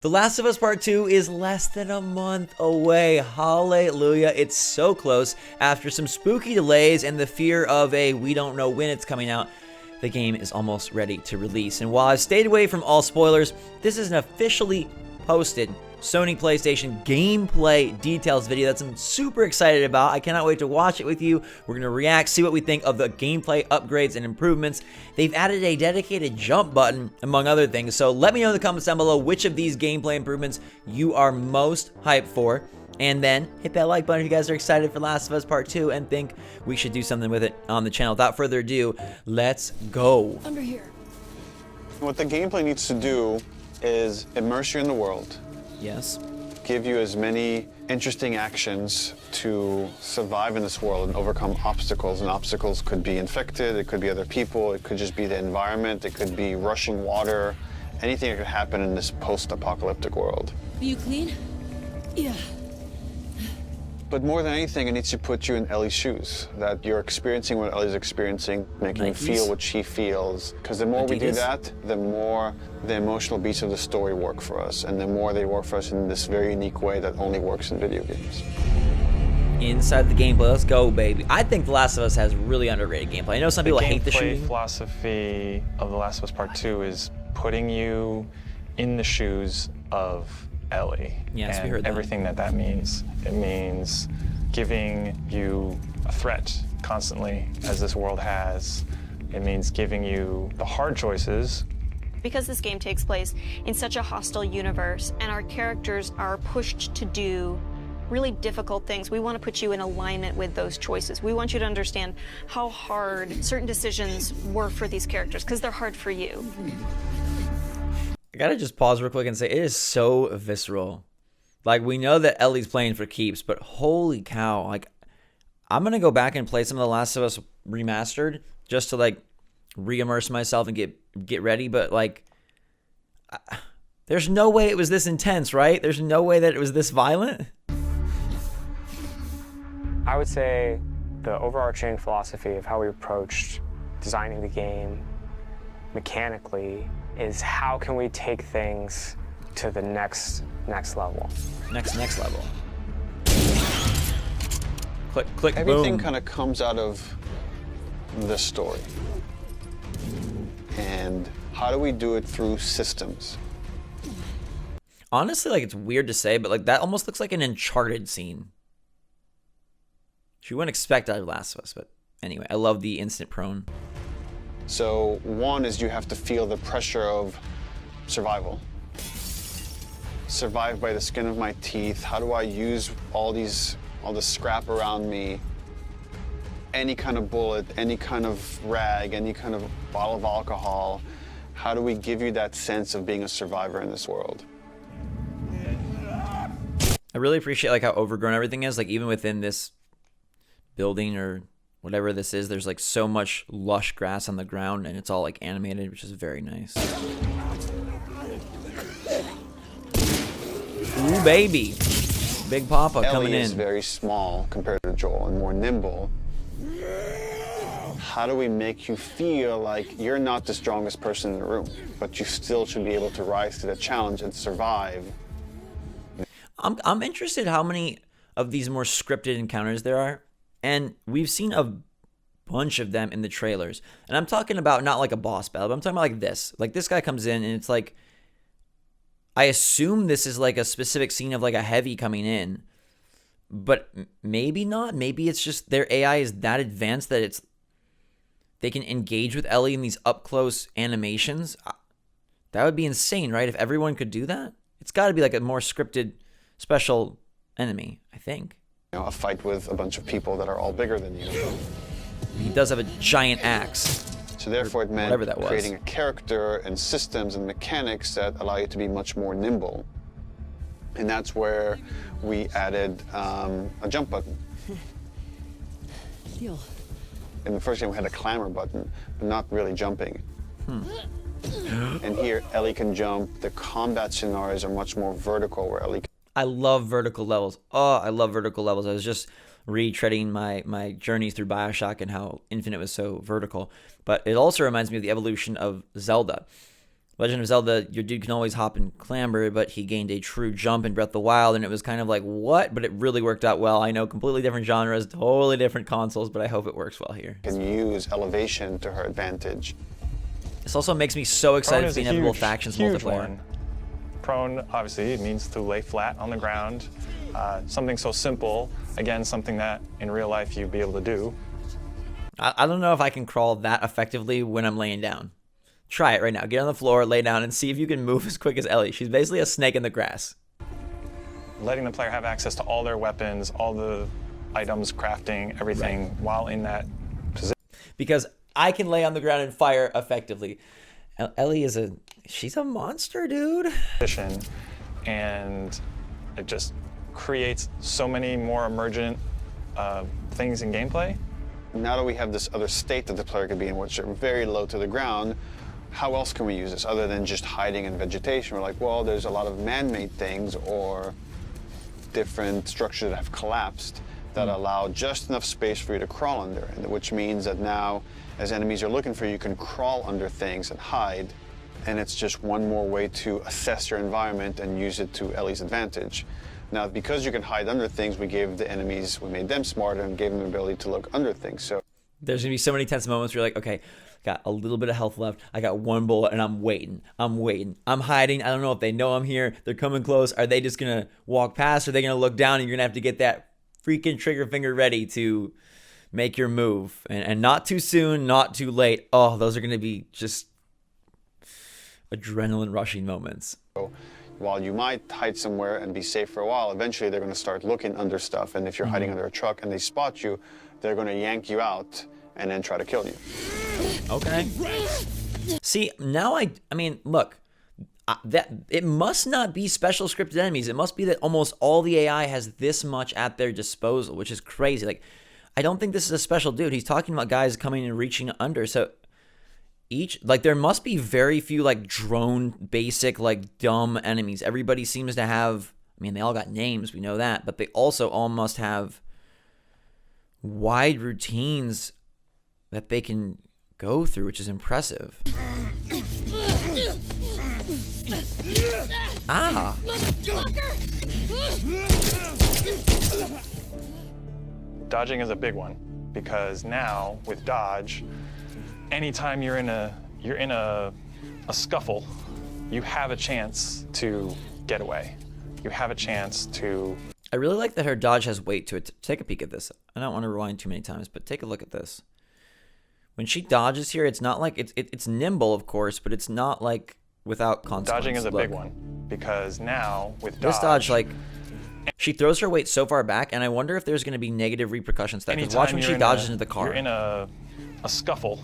The Last of Us Part 2 is less than a month away. Hallelujah. It's so close. After some spooky delays and the fear of we don't know when it's coming out, the game is almost ready to release. And while I've stayed away from all spoilers, this is an officially posted Sony PlayStation gameplay details video that I'm super excited about. I cannot wait to watch it with you. We're going to react, see what we think of the gameplay upgrades and improvements. They've added a dedicated jump button, among other things. So let me know in the comments down below which of these gameplay improvements you are most hyped for. And then hit that like button if you guys are excited for Last of Us Part 2 and think we should do something with it on the channel. Without further ado, let's go. Under here. What the gameplay needs to do is immerse you in the world. Yes. Give you as many interesting actions to survive in this world and overcome obstacles. And obstacles could be infected, it could be other people, it could just be the environment, it could be rushing water, anything that could happen in this post-apocalyptic world. Are you clean? Yeah. But more than anything, it needs to put you in Ellie's shoes, that you're experiencing what Ellie's experiencing, making you feel what she feels. Because the more we do that, the more the emotional beats of the story work for us, and the more they work for us in this very unique way that only works in video games. Inside the gameplay, let's go, baby. I think The Last of Us has really underrated gameplay. I know some people hate the shooting. The philosophy of The Last of Us Part 2 is putting you in the shoes of Ellie. Yes, and we heard that. Everything that means. It means giving you a threat constantly, as this world has. It means giving you the hard choices. Because this game takes place in such a hostile universe and our characters are pushed to do really difficult things, we want to put you in alignment with those choices. We want you to understand how hard certain decisions were for these characters, because they're hard for you. I gotta just pause real quick and say it is so visceral. Like, we know that Ellie's playing for keeps, but holy cow, like, I'm gonna go back and play some of The Last of Us Remastered just to like re-immerse myself and get ready. But like, there's no way it was this intense, right? There's no way that it was this violent. I would say the overarching philosophy of how we approached designing the game mechanically is how can we take things to the next level. Next level. Click, Everything boom. kind of comes out of the story. And how do we do it through systems? Honestly, like, it's weird to say, but like that almost looks like an Uncharted scene. You wouldn't expect that of Last of Us, but anyway, I love the instant prone. So one is you have to feel the pressure of survival. Survive by the skin of my teeth. How do I use all the scrap around me? Any kind of bullet, any kind of rag, any kind of bottle of alcohol. How do we give you that sense of being a survivor in this world? I really appreciate like how overgrown everything is. Like, even within this building or whatever this is, there's like so much lush grass on the ground and it's all like animated, which is very nice. Ooh, baby. Big Papa coming in. Ellie is very small compared to Joel and more nimble. How do we make you feel like you're not the strongest person in the room, but you still should be able to rise to the challenge and survive? I'm interested how many of these more scripted encounters there are. And we've seen a bunch of them in the trailers. And I'm talking about not like a boss battle, but I'm talking about like this. Like, this guy comes in and it's like, I assume this is like a specific scene of like a heavy coming in. But maybe not. Maybe it's just their AI is that advanced that they can engage with Ellie in these up-close animations. That would be insane, right? If everyone could do that? It's got to be like a more scripted special enemy, I think. You know, a fight with a bunch of people that are all bigger than you. He does have a giant axe. So therefore it meant that was. creating a character and systems and mechanics that allow you to be much more nimble. And that's where we added a jump button. Deal. In the first game we had a clamber button, but not really jumping. And here Ellie can jump. The combat scenarios are much more vertical where Ellie can I love vertical levels. Oh, I love vertical levels. I was just retreading my journeys through BioShock and how Infinite was so vertical. But it also reminds me of the evolution of Zelda. Legend of Zelda, your dude can always hop and clamber, but he gained a true jump in Breath of the Wild, and it was kind of like, what? But it really worked out well. I know, completely different genres, totally different consoles, but I hope it works well here. Can use elevation to her advantage. This also makes me so excited for the inevitable factions huge multiplayer. One. Prone, obviously, it means to lay flat on the ground. Something so simple, again, something that in real life you'd be able to do. I don't know if I can crawl that effectively when I'm laying down. Try it right now. Get on the floor, lay down, and see if you can move as quick as Ellie. She's basically a snake in the grass. Letting the player have access to all their weapons, all the items, crafting, everything, while in that position. Because I can lay on the ground and fire effectively. Ellie is she's a monster, dude. And it just creates so many more emergent things in gameplay. Now that we have this other state that the player could be in, which are very low to the ground, how else can we use this other than just hiding in vegetation? We're like, well, there's a lot of man-made things or different structures that have collapsed that allow just enough space for you to crawl under, which means that now, as enemies are looking for you, you can crawl under things and hide, and it's just one more way to assess your environment and use it to Ellie's advantage. Now, because you can hide under things, we made them smarter and gave them the ability to look under things. So there's gonna be so many tense moments where you're like, okay, got a little bit of health left. I got one bullet and I'm waiting. I'm hiding. I don't know if they know I'm here. They're coming close. Are they just going to walk past? Are they going to look down and you're going to have to get that freaking trigger finger ready to make your move? And not too soon, not too late. Oh, those are going to be just adrenaline rushing moments. While you might hide somewhere and be safe for a while, eventually they're going to start looking under stuff. And if you're hiding under a truck and they spot you, they're going to yank you out and then try to kill you. Okay. See, now I mean, look, that it must not be special scripted enemies. It must be that almost all the AI has this much at their disposal, which is crazy. Like, I don't think this is a special dude. He's talking about guys coming and reaching under. So there must be very few like drone basic, like dumb enemies. Everybody seems to have, I mean, they all got names. We know that, but they also all must have wide routines that they can go through, which is impressive. Ah. Dodging is a big one because now with dodge, anytime you're in a scuffle, you have a chance to get away. You have a chance to. I really like that her dodge has weight to it. Take a peek at this. I don't want to rewind too many times, but take a look at this. When she dodges here, it's not like it's nimble, of course, but it's not like without consequence. Dodging is a big one because now with this dodge, like she throws her weight so far back, and I wonder if there's going to be negative repercussions to that. Because watch when she dodges into the car. You're in a scuffle.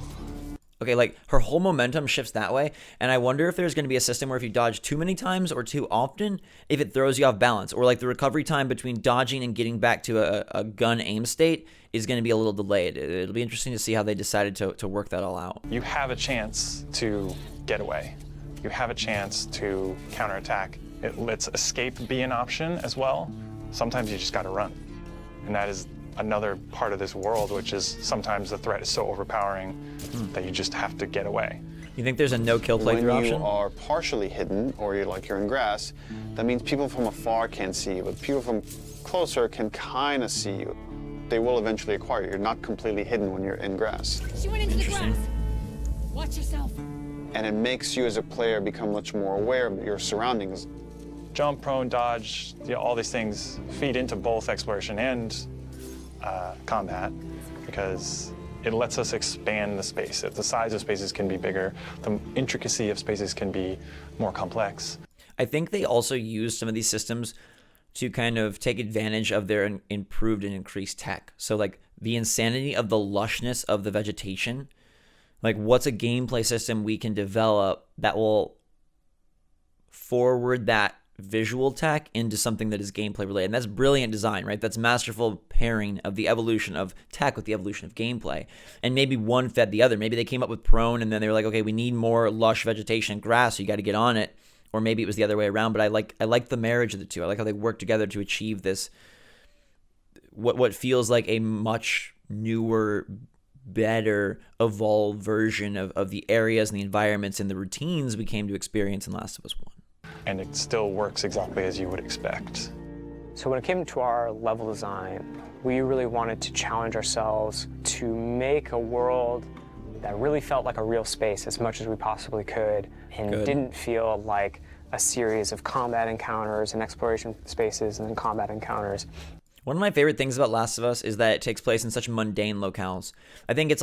Okay, like her whole momentum shifts that way, and I wonder if there's going to be a system where if you dodge too many times or too often, if it throws you off balance, or like the recovery time between dodging and getting back to a gun aim state is going to be a little delayed. It'll be interesting to see how they decided to work that all out. You have a chance to get away. You have a chance to counterattack. It lets escape be an option as well. Sometimes you just got to run, and that is another part of this world, which is sometimes the threat is so overpowering that you just have to get away. You think there's a no-kill playthrough option? When you are partially hidden, or you're in grass, that means people from afar can't see you, but people from closer can kind of see you. They will eventually acquire you. You're not completely hidden when you're in grass. She went into the grass. Watch yourself. And it makes you as a player become much more aware of your surroundings. Jump, prone, dodge, all these things feed into both exploration and combat because it lets us expand the space. The size of spaces can be bigger. The intricacy of spaces can be more complex. I think they also use some of these systems to kind of take advantage of their improved and increased tech. So like the insanity of the lushness of the vegetation, like what's a gameplay system we can develop that will forward that visual tech into something that is gameplay related. And that's brilliant design, right? That's masterful pairing of the evolution of tech with the evolution of gameplay. And maybe one fed the other. Maybe they came up with prone and then they were like, okay, we need more lush vegetation and grass, so you got to get on it. Or maybe it was the other way around, but I like the marriage of the two. I like how they work together to achieve this, what feels like a much newer, better evolved version of the areas and the environments and the routines we came to experience in Last of Us 1. And it still works exactly as you would expect. So when it came to our level design, we really wanted to challenge ourselves to make a world that really felt like a real space as much as we possibly could, and didn't feel like a series of combat encounters and exploration spaces and then combat encounters. One of my favorite things about Last of Us is that it takes place in such mundane locales. I think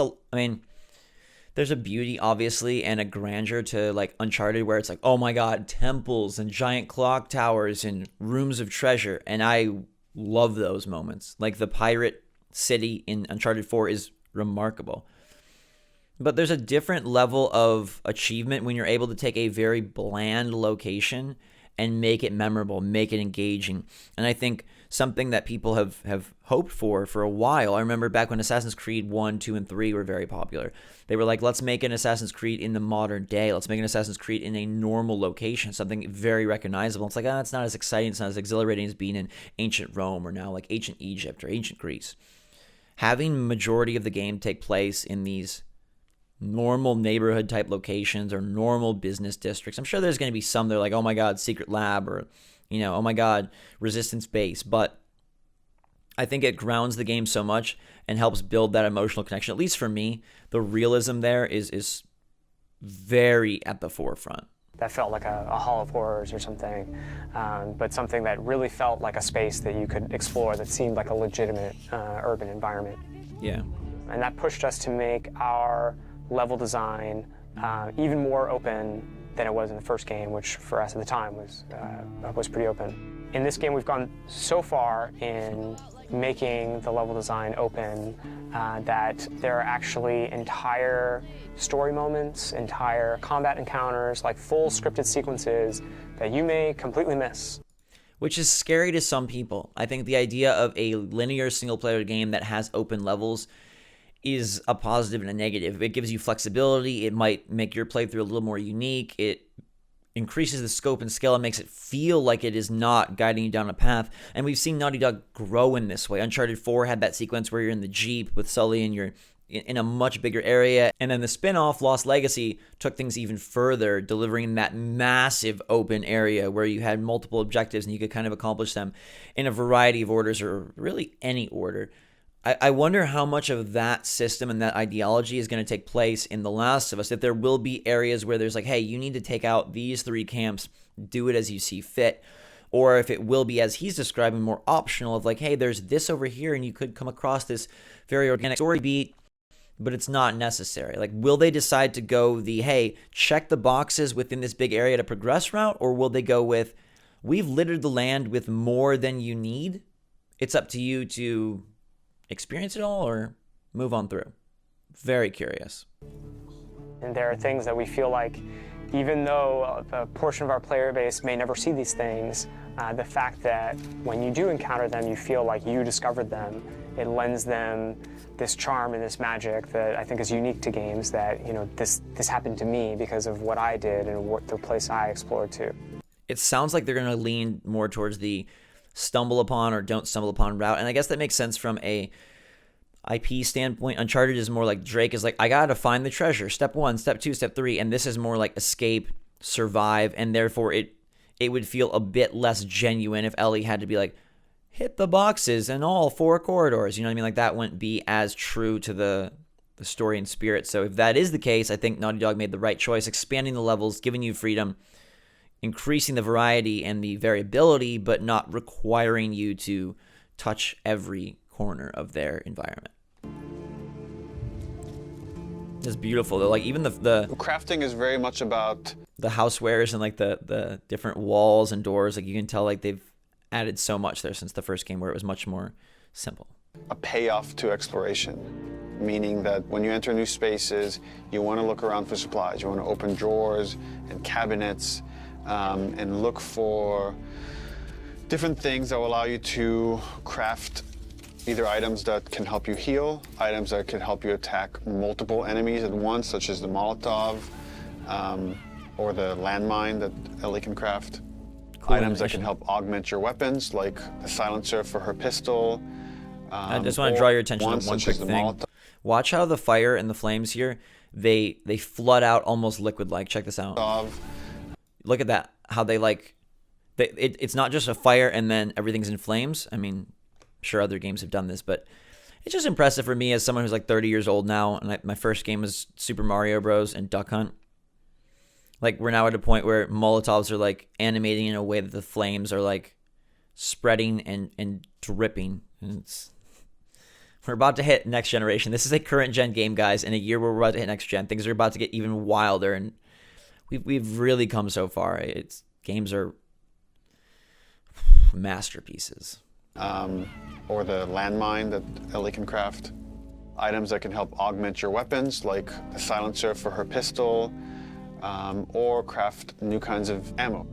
there's a beauty, obviously, and a grandeur to, like, Uncharted, where it's like, oh my god, temples and giant clock towers and rooms of treasure, and I love those moments. Like, the pirate city in Uncharted 4 is remarkable. But there's a different level of achievement when you're able to take a very bland location and make it memorable, make it engaging. And I think something that people have hoped for a while. I remember back when Assassin's Creed 1, 2, and 3 were very popular. They were like, let's make an Assassin's Creed in the modern day. Let's make an Assassin's Creed in a normal location, something very recognizable. It's like, it's not as exciting, it's not as exhilarating as being in ancient Rome or now like ancient Egypt or ancient Greece. Having majority of the game take place in these normal neighborhood type locations or normal business districts. I'm sure there's going to be some that are like, oh my god, secret lab, or, oh my god, resistance base. But I think it grounds the game so much and helps build that emotional connection. At least for me, the realism there is very at the forefront. That felt like a Hall of Horrors or something, but something that really felt like a space that you could explore that seemed like a legitimate urban environment. Yeah. And that pushed us to make our level design even more open than it was in the first game, which for us at the time was pretty open. In this game, we've gone so far in making the level design open that there are actually entire story moments, entire combat encounters, like full scripted sequences that you may completely miss. Which is scary to some people. I think the idea of a linear single-player game that has open levels is a positive and a negative. It gives you flexibility. It might make your playthrough a little more unique. It increases the scope and scale and makes it feel like it is not guiding you down a path. And we've seen Naughty Dog grow in this way. Uncharted 4 had that sequence where you're in the Jeep with Sully and you're in a much bigger area. And then the spin-off, Lost Legacy, took things even further, delivering that massive open area where you had multiple objectives and you could kind of accomplish them in a variety of orders, or really any order. I wonder how much of that system and that ideology is going to take place in The Last of Us. If there will be areas where there's like, hey, you need to take out these 3 camps, do it as you see fit. Or if it will be, as he's describing, more optional of like, hey, there's this over here and you could come across this very organic story beat, but it's not necessary. Like, will they decide to go the, hey, check the boxes within this big area to progress route? Or will they go with, we've littered the land with more than you need. It's up to you to experience it all or move on through. Very curious. And there are things that we feel like, even though a portion of our player base may never see these things, the fact that when you do encounter them, you feel like you discovered them, it lends them this charm and this magic that I think is unique to games, that, this happened to me because of what I did and what the place I explored to. It sounds like they're going to lean more towards the stumble upon or don't stumble upon route. And I guess that makes sense from a IP standpoint. Uncharted is more like Drake is like, I gotta find the treasure. Step 1, step 2, step 3. And this is more like escape, survive, and therefore it would feel a bit less genuine if Ellie had to be like, hit the boxes in all 4 corridors. You know what I mean? Like, that wouldn't be as true to the story and spirit. So if that is the case, I think Naughty Dog made the right choice, expanding the levels, giving you freedom, increasing the variety and the variability, but not requiring you to touch every corner of their environment. It's beautiful though. Like, even the crafting is very much about the housewares and like the different walls and doors. Like, you can tell like they've added so much there since the first game, where it was much more simple. A payoff to exploration, meaning that when you enter new spaces, you want to look around for supplies. You want to open drawers and cabinets and look for different things that will allow you to craft either items that can help you heal, items that can help you attack multiple enemies at once, such as the Molotov or the landmine that Ellie can craft. Cool Items that animation. can help augment your weapons, like the silencer for her pistol. I just want to draw your attention to one such quick as the thing. Molotov. Watch how the fire and the flames here, they flood out almost liquid-like. Check this out. Look at that. How they like, it's not just a fire and then everything's in flames. I mean, sure other games have done this, but it's just impressive for me as someone who's like 30 years old now, and my first game was Super Mario Bros. And Duck Hunt. Like, we're now at a point where Molotovs are like animating in a way that the flames are like spreading and dripping. And we're about to hit next generation. This is a current gen game, guys. In a year where we're about to hit next gen, things are about to get even wilder, and we've really come so far. Games are masterpieces. Or the landmine that Ellie can craft. Items that can help augment your weapons, like the silencer for her pistol, or craft new kinds of ammo.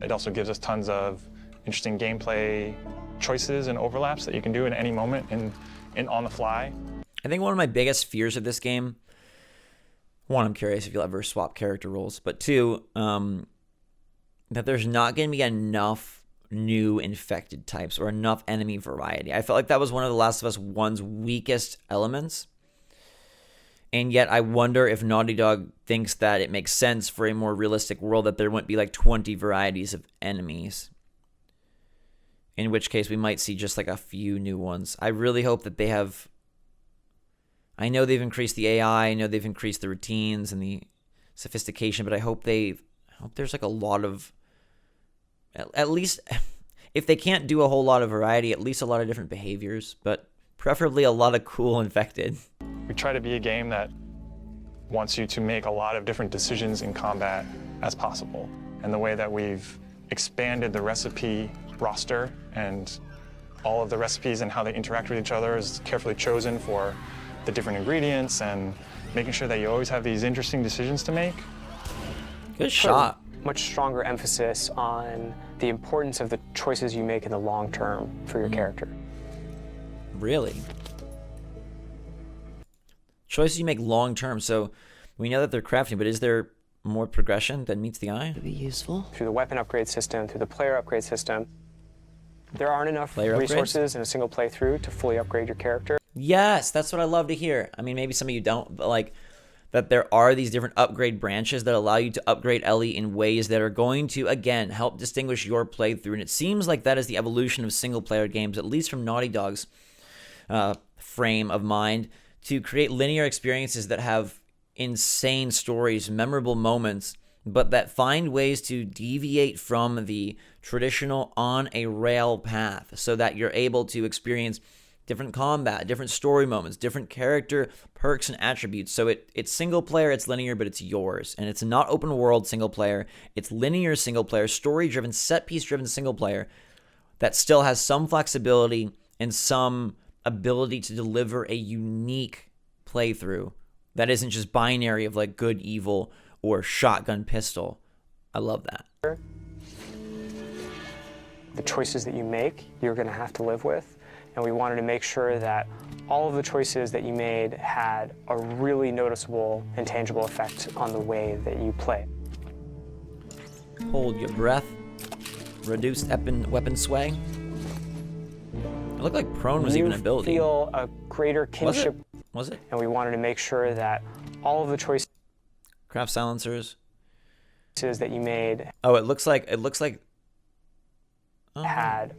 It also gives us tons of interesting gameplay choices and overlaps that you can do at any moment and on the fly. I think one of my biggest fears of this game, one, I'm curious if you'll ever swap character roles, but two, that there's not going to be enough new infected types or enough enemy variety. I felt like that was one of The Last of Us 1's weakest elements. And yet I wonder if Naughty Dog thinks that it makes sense for a more realistic world that there wouldn't be like 20 varieties of enemies. In which case we might see just like a few new ones. I really hope that they have... I know they've increased the AI, I know they've increased the routines and the sophistication, but I hope there's like a lot of... At least, if they can't do a whole lot of variety, at least a lot of different behaviors, but preferably a lot of cool infected. We try to be a game that wants you to make a lot of different decisions in combat as possible. And the way that we've expanded the recipe roster and all of the recipes and how they interact with each other is carefully chosen for the different ingredients and making sure that you always have these interesting decisions to make. Good shot. Much stronger emphasis on the importance of the choices you make in the long term for your character. Really? Choices you make long term. So we know that they're crafting, but is there more progression than meets the eye? Could be useful. Through the weapon upgrade system, through the player upgrade system, there aren't enough Player resources in a single playthrough to fully upgrade your character. Yes, that's what I love to hear. I mean, maybe some of you don't, but like that there are these different upgrade branches that allow you to upgrade Ellie in ways that are going to, again, help distinguish your playthrough. And it seems like that is the evolution of single-player games, at least from Naughty Dog's frame of mind, to create linear experiences that have insane stories, memorable moments, but that find ways to deviate from the traditional on-a-rail path so that you're able to experience different combat, different story moments, different character perks and attributes. So it's single player, it's linear, but it's yours. And it's not open world single player. It's linear single player, story driven, set piece driven single player that still has some flexibility and some ability to deliver a unique playthrough that isn't just binary of like good, evil, or shotgun pistol. I love that. The choices that you make, you're going to have to live with. And we wanted to make sure that all of the choices that you made had a really noticeable and tangible effect on the way that you play. Hold your breath. Reduced weapon sway. It looked like prone was even an ability. You feel a greater kinship. Was it? And we wanted to make sure that all of the choices Craft silencers that you made. Oh, it looks like had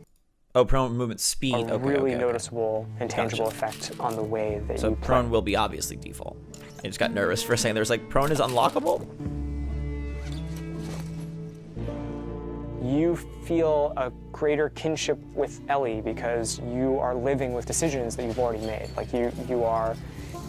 prone movement speed. a really noticeable and tangible effect on the way that so you prone play. will be obviously default. I just got nervous for a second. There was like prone is unlockable. You feel a greater kinship with Ellie because you are living with decisions that you've already made. Like you are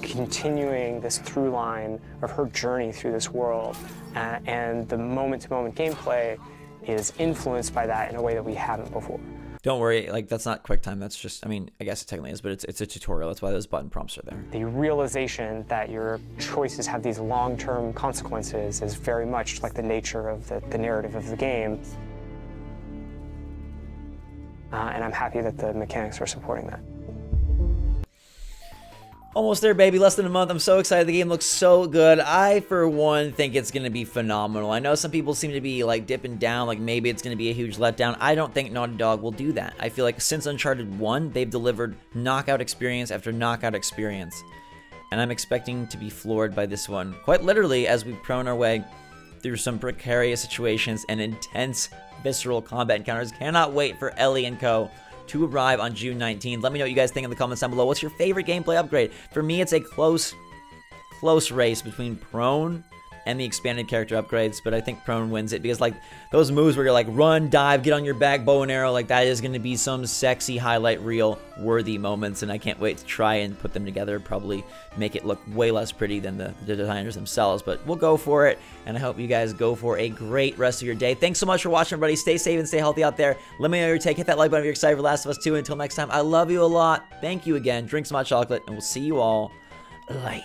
continuing this through line of her journey through this world, and the moment-to-moment gameplay is influenced by that in a way that we haven't before. Don't worry, like that's not QuickTime. That's just, I mean, I guess it technically is, but it's a tutorial. That's why those button prompts are there. The realization that your choices have these long-term consequences is very much like the nature of the narrative of the game. And I'm happy that the mechanics are supporting that. Almost there, baby. Less than a month. I'm so excited. The game looks so good. I, for one, think it's going to be phenomenal. I know some people seem to be, like, dipping down, like maybe it's going to be a huge letdown. I don't think Naughty Dog will do that. I feel like since Uncharted 1, they've delivered knockout experience after knockout experience. And I'm expecting to be floored by this one. Quite literally, as we prone our way through some precarious situations and intense, visceral combat encounters. Cannot wait for Ellie and co. to arrive on June 19th. Let me know what you guys think in the comments down below. What's your favorite gameplay upgrade? For me, it's a close race between prone and the expanded character upgrades, but I think prone wins it because, like, those moves where you're like run, dive, get on your back, bow and arrow, like that is going to be some sexy highlight reel worthy moments, and I can't wait to try and put them together. Probably make it look way less pretty than the designers themselves, but we'll go for it, and I hope you guys go for a great rest of your day. Thanks so much for watching, everybody. Stay safe and stay healthy out there. Let me know your take. Hit that like button if you're excited for Last of Us 2. Until next time, I love you a lot. Thank you again. Drink some hot chocolate, and we'll see you all later.